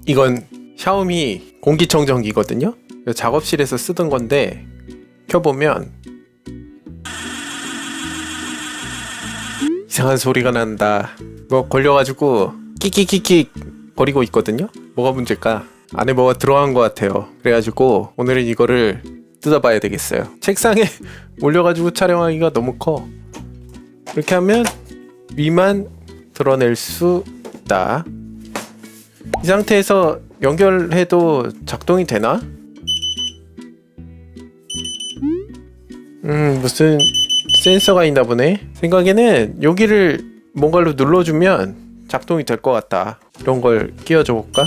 이건 샤오미 공기청정기거든요. 작업실에서 쓰던 건데 켜보면 이상한 소리가 난다. 뭐 걸려가지고 끽끽끽끽 거리고 있거든요. 뭐가 문제일까? 안에 뭐가 들어간 것 같아요. 그래가지고 오늘은 이거를 뜯어봐야 되겠어요. 책상에 올려가지고 촬영하기가 너무 커. 이렇게 하면 위만 드러낼 수 있다. 이 상태에서 연결해도 작동이 되나? 무슨 센서가 있나 보네. 생각에는 여기를 뭔가로 눌러주면 작동이 될 것 같다. 이런 걸 끼워줘 볼까?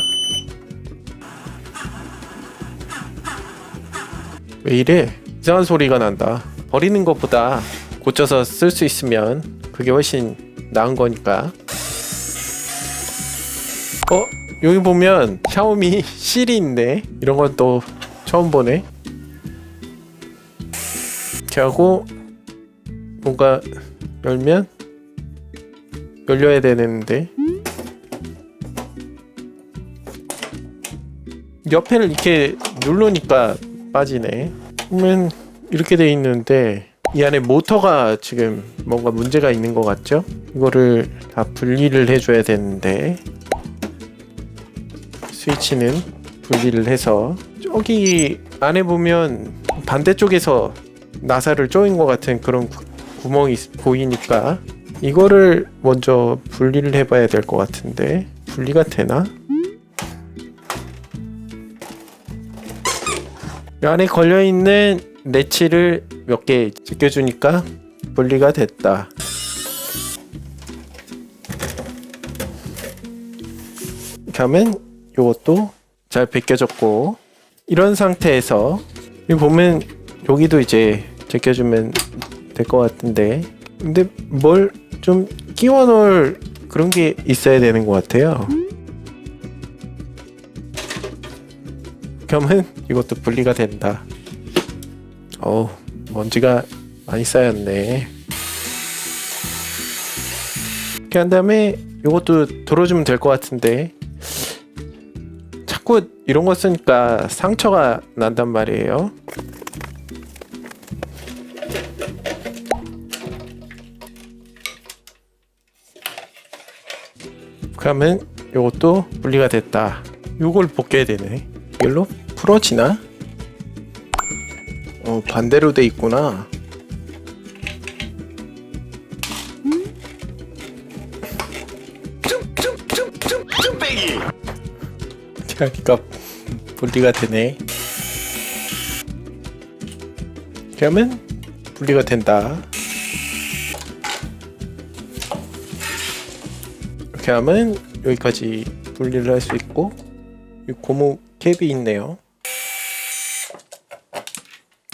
왜 이래? 이상한 소리가 난다. 버리는 것보다 고쳐서 쓸 수 있으면 그게 훨씬 나은 거니까. 여기 보면 샤오미 실이 있네. 이런 건 또 처음 보네. 이렇게 하고 뭔가 열면 열려야 되는데 옆에를 이렇게 누르니까 빠지네. 그러면 이렇게 돼 있는데 이 안에 모터가 지금 뭔가 문제가 있는 것 같죠? 이거를 다 분리를 해줘야 되는데 스위치는 분리를 해서 저기 안에 보면 반대쪽에서 나사를 조인 것 같은 그런 구멍이 보이니까 이거를 먼저 분리를 해봐야 될 것 같은데 분리가 되나? 이 안에 걸려있는 레치를 몇 개 제껴주니까 분리가 됐다. 이렇게 하면 이것도 잘 벗겨졌고, 이런 상태에서 여기 보면 여기도 이제 제껴주면 될 것 같은데, 근데 뭘 좀 끼워 놓을 그런 게 있어야 되는 것 같아요. 그러면 이것도 분리가 된다. 먼지가 많이 쌓였네. 이렇게 한 다음에 이것도 들어주면 될 것 같은데 자꾸 이런 거 쓰니까 상처가 난단 말이에요. 그러면 이것도 분리가 됐다. 이걸 벗겨야 되네. 이걸로 풀어지나? 반대로 돼 있구나. 그러니까 분리가 되네. 그러면 분리가 된다. 이렇게 하면 여기까지 분리를 할 수 있고, 이 고무 캡이 있네요.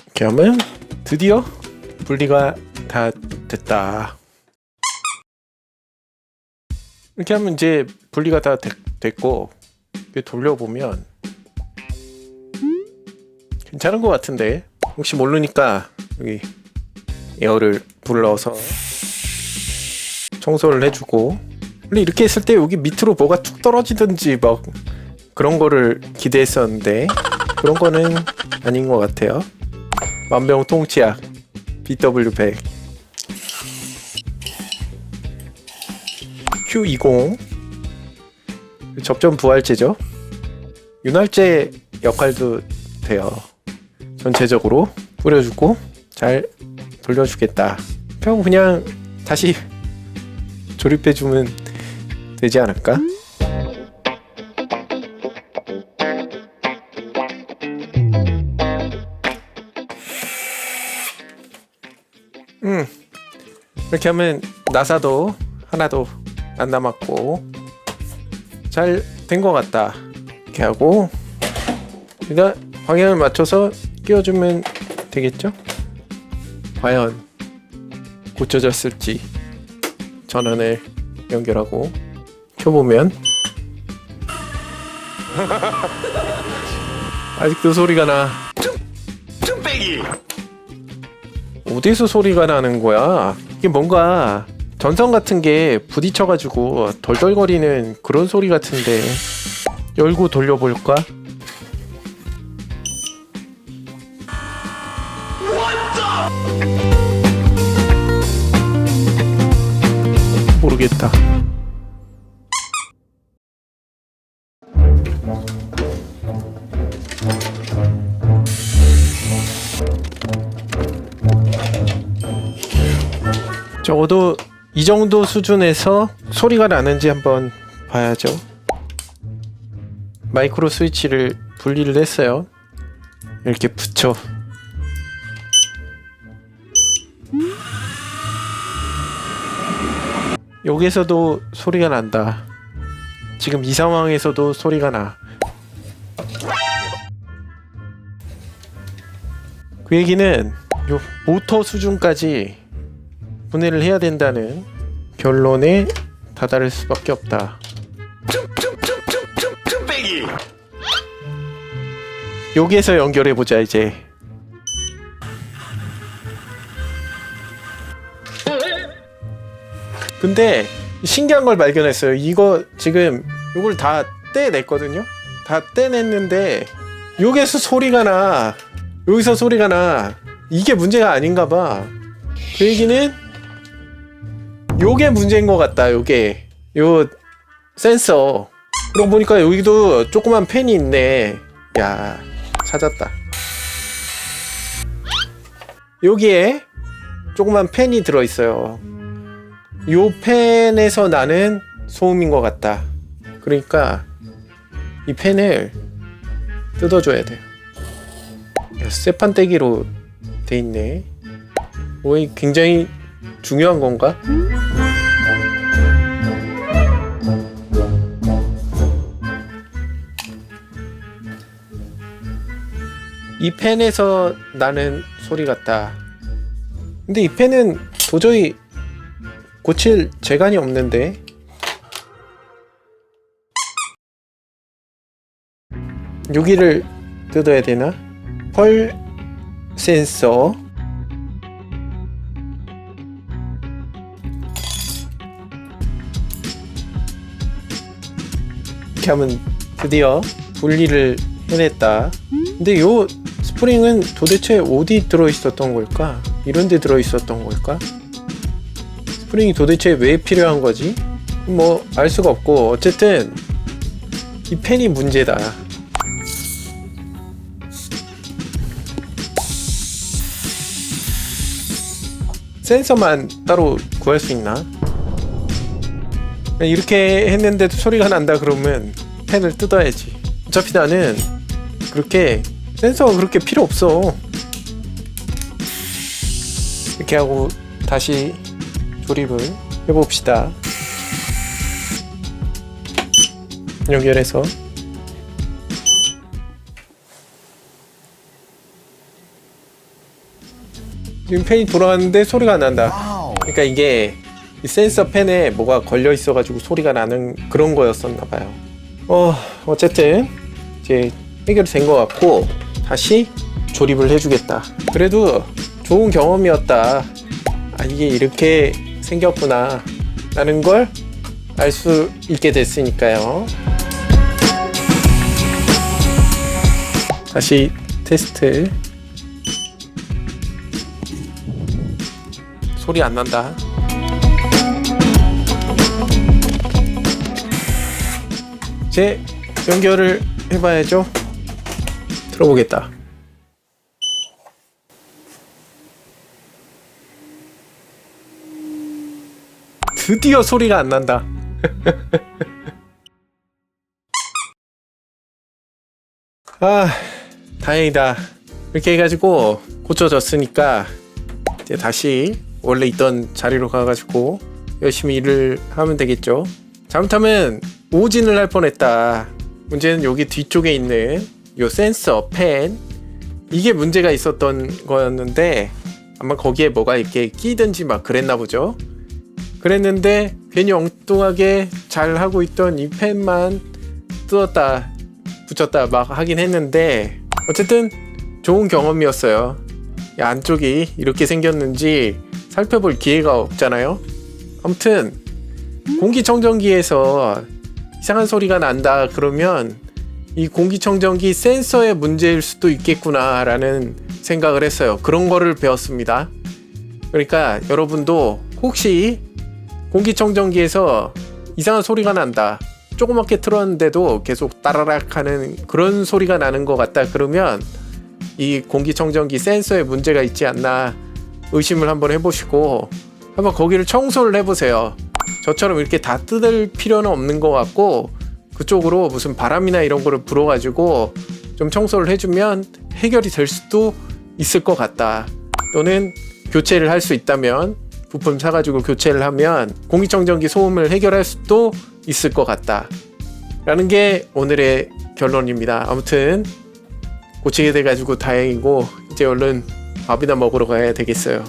이렇게 하면 드디어 분리가 다 됐다. 이렇게 하면 이제 분리가 다 됐고, 돌려보면 괜찮은 것 같은데, 혹시 모르니까 여기 에어를 불러서 청소를 해주고, 원래 이렇게 했을 때 여기 밑으로 뭐가 툭 떨어지든지 막 그런 거를 기대했었는데 그런 거는 아닌 것 같아요. 만병통치약 BW100 Q20 접점 부활제죠. 윤활제 역할도 돼요. 전체적으로 뿌려주고 잘 돌려주겠다. 그냥 다시 조립해주면 되지 않을까? 이렇게 하면 나사도 하나도 안 남았고 잘 된 것 같다. 이렇게 하고 일단 방향을 맞춰서 끼워주면 되겠죠? 과연 고쳐졌을지 전원을 연결하고 켜보면 아직도 소리가 나. tum빼기. 어디서 소리가 나는 거야? 이게 뭔가 전선 같은 게 부딪혀가지고 덜덜거리는 그런 소리 같은데 열고 돌려볼까? 모르겠다. 적어도 이 정도 수준에서 소리가 나는지 한번 봐야죠. 마이크로 스위치를 분리를 했어요. 이렇게 붙여. 여기서도 소리가 난다. 지금 이 상황에서도 소리가 나. 그 얘기는 요 모터 수준까지 분해를 해야 된다는 결론에 다다를 수밖에 없다. 여기에서 연결해보자 이제. 근데 신기한 걸 발견했어요. 이거 지금 이걸 다 떼냈거든요. 다 떼냈는데 여기서 소리가 나. 여기서 소리가 나. 이게 문제가 아닌가 봐. 그 얘기는 요게 문제인 것 같다. 요게 요 센서. 그러고 보니까 여기도 조그만 팬이 있네. 야, 찾았다. 여기에 조그만 팬이 들어있어요. 요 팬에서 나는 소음인 것 같다. 그러니까 이 팬을 뜯어줘야 돼요. 야, 쇠판 떼기로 돼 있네. 오, 굉장히 중요한 건가? 이 팬에서 나는 소리 같다. 근데 이 팬은 도저히 고칠 재간이 없는데. 여기를 뜯어야 되나? 펄 센서. 이렇게 하면 드디어 분리를 해냈다. 근데 요 스프링은 도대체 어디 들어있었던 걸까? 이런 데 들어있었던 걸까? 스프링이 도대체 왜 필요한 거지? 뭐 알 수가 없고, 어쨌든 이 펜이 문제다. 센서만 따로 구할 수 있나? 이렇게 했는데도 소리가 난다 그러면 펜을 뜯어야지. 어차피 나는 그렇게 센서가 그렇게 필요 없어. 이렇게 하고 다시 조립을 해봅시다. 연결해서 지금 펜이 돌아갔는데 소리가 안 난다. 그러니까 이게 이 센서 펜에 뭐가 걸려 있어가지고 소리가 나는 그런 거였었나봐요. 어쨌든 이제 해결이 된 것 같고 다시 조립을 해주겠다. 그래도 좋은 경험이었다. 아, 이게 이렇게 생겼구나 라는 걸 알 수 있게 됐으니까요. 다시 테스트. 소리 안 난다. 이제 연결을 해봐야죠. 들어보겠다. 드디어 소리가 안 난다. 아, 다행이다. 이렇게 해가지고 고쳐졌으니까 이제 다시 원래 있던 자리로 가가지고 열심히 일을 하면 되겠죠. 잘못하면 오진을 할 뻔했다. 문제는 여기 뒤쪽에 있는 요 센서 펜, 이게 문제가 있었던 거였는데 아마 거기에 뭐가 이렇게 끼든지 막 그랬나 보죠. 그랬는데 괜히 엉뚱하게 잘 하고 있던 이 펜만 뜯었다 붙였다 막 하긴 했는데 어쨌든 좋은 경험이었어요. 이 안쪽이 이렇게 생겼는지 살펴볼 기회가 없잖아요. 아무튼 공기청정기에서 이상한 소리가 난다 그러면 이 공기청정기 센서의 문제일 수도 있겠구나 라는 생각을 했어요. 그런 거를 배웠습니다. 그러니까 여러분도 혹시 공기청정기에서 이상한 소리가 난다, 조그맣게 틀었는데도 계속 따라락 하는 그런 소리가 나는 것 같다, 그러면 이 공기청정기 센서에 문제가 있지 않나 의심을 한번 해보시고 한번 거기를 청소를 해보세요. 저처럼 이렇게 다 뜯을 필요는 없는 것 같고, 그쪽으로 무슨 바람이나 이런 거를 불어가지고 좀 청소를 해주면 해결이 될 수도 있을 것 같다. 또는 교체를 할 수 있다면 부품 사가지고 교체를 하면 공기청정기 소음을 해결할 수도 있을 것 같다 라는 게 오늘의 결론입니다. 아무튼 고치게 돼가지고 다행이고, 이제 얼른 밥이나 먹으러 가야 되겠어요.